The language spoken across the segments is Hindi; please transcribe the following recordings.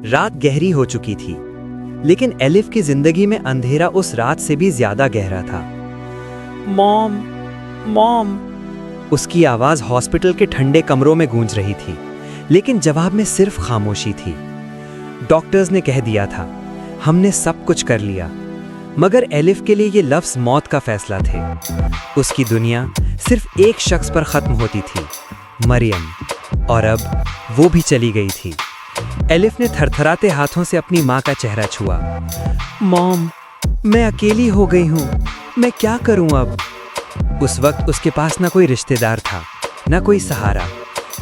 रात गहरी हो चुकी थी, लेकिन एलिफ की जिंदगी में अंधेरा उस रात से भी ज्यादा गहरा था। मॉम, मॉम, उसकी आवाज हॉस्पिटल के ठंडे कमरों में गूंज रही थी, लेकिन जवाब में सिर्फ खामोशी थी। डॉक्टर्स ने कह दिया था, हमने सब कुछ कर लिया, मगर एलिफ के लिए ये लफ्ज मौत का फैसला थे। उसकी दुनिया सिर्फ एक शख्स पर खत्म होती थी, मरियम, और अब वो भी चली गई थी। एलिफ ने थरथराते हाथों से अपनी माँ का चेहरा छुआ। मॉम, मैं अकेली हो गई हूँ, मैं क्या करूँ अब? उस वक्त उसके पास ना कोई रिश्तेदार था, ना कोई सहारा,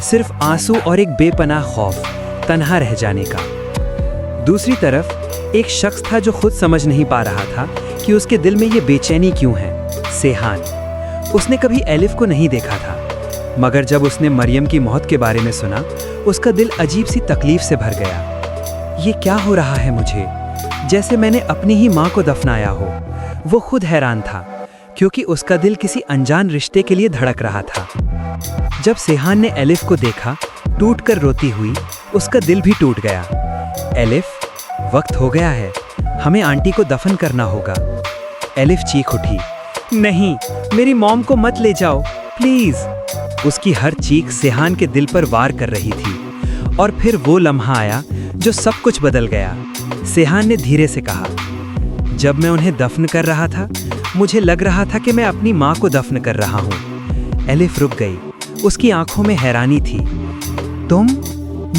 सिर्फ आंसू और एक बेपनाह खौफ, तन्हा रह जाने का। दूसरी तरफ एक शख्स था जो खुद समझ नहीं पा रहा था कि उसके दिल में ये बेचैनी क्यों है। सेहान। उसने कभी एलिफ को नहीं देखा था, मगर जब उसने मरियम की मौत के बारे में सुना, उसका दिल अजीब सी तकलीफ से भर गया। ये क्या हो रहा है मुझे? जैसे मैंने अपनी ही माँ को दफनाया हो। वो खुद हैरान था, क्योंकि उसका दिल किसी अनजान रिश्ते के लिए धड़क रहा था। जब सेहान ने एलिफ को देखा, टूटकर रोती हुई, उसका दिल भी टूट गया। एलिफ, वक्त हो गया है, हमें आंटी को दफन करना होगा। एलिफ चीख उठी, नहीं, मेरी मॉम को मत ले जाओ, प्लीज। उसकी हर चीख सेहान के दिल पर वार कर रही थी। और फिर वो लम्हा आया जो सब कुछ बदल गया। सेहान ने धीरे से कहा, जब मैं उन्हें दफन कर रहा था, मुझे लग रहा था कि मैं अपनी माँ को दफन कर रहा हूँ। एलिफ रुक गई, उसकी आंखों में हैरानी थी। तुम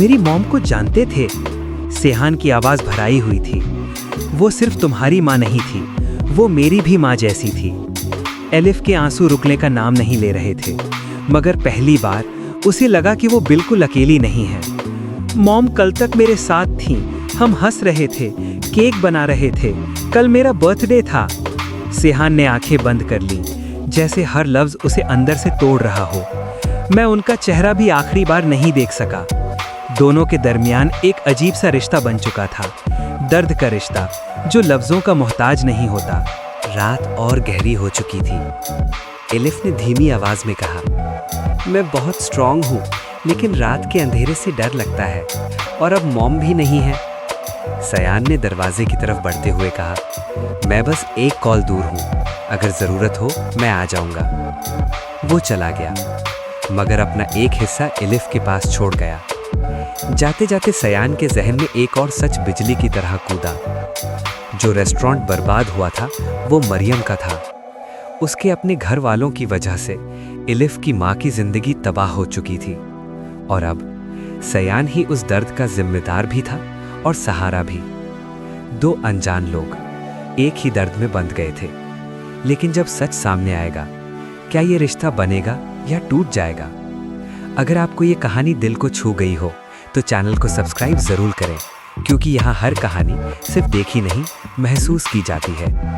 मेरी मॉम को जानते थे? सेहान की आवाज भराई हुई थी। वो सिर्फ तुम्हारी माँ नहीं थी, वो मेरी भी माँ जैसी थी। एलिफ के आंसू रुकने का नाम नहीं ले रहे थे, मगर पहली बार उसे लगा कि वो बिल्कुल अकेली नहीं है। मॉम कल तक मेरे साथ थी, हम हंस रहे थे, केक बना रहे थे, कल मेरा बर्थडे था। सेहान ने आंखें बंद कर ली, जैसे हर लफ्ज उसे अंदर से तोड़ रहा हो। मैं उनका चेहरा भी आखिरी बार नहीं देख सका। दोनों के दरमियान एक अजीब सा रिश्ता बन चुका था, दर्द का रिश्ता जो लफ्जों का मोहताज नहीं होता। रात और गहरी हो चुकी थी। एलिफ ने धीमी आवाज में कहा, मैं बहुत स्ट्रांग हूँ, लेकिन रात के अंधेरे से डर लगता है, और अब मॉम भी नहीं है। सयान ने दरवाजे की तरफ बढ़ते हुए कहा, मैं बस एक कॉल दूर हूँ, अगर ज़रूरत हो मैं आ जाऊँगा। वो चला गया, मगर अपना एक हिस्सा एलिफ के पास छोड़ गया। जाते जाते सयान के जहन में एक और सच बिजली की तरह कूदा। जो रेस्टोरेंट बर्बाद हुआ था, वो मरियम का था। उसके अपने घर वालों की वजह से एलिफ की माँ की जिंदगी तबाह हो चुकी थी, और अब सयान ही उस दर्द का जिम्मेदार भी था और सहारा भी। दो अनजान लोग एक ही दर्द में बंध गए थे, लेकिन जब सच सामने आएगा, क्या ये रिश्ता बनेगा या टूट जाएगा? अगर आपको ये कहानी दिल को छू गई हो, तो चैनल को सब्सक्राइब जरूर करें, क्योंकि यहाँ हर कहानी सिर्फ देखी नहीं, महसूस की जाती है।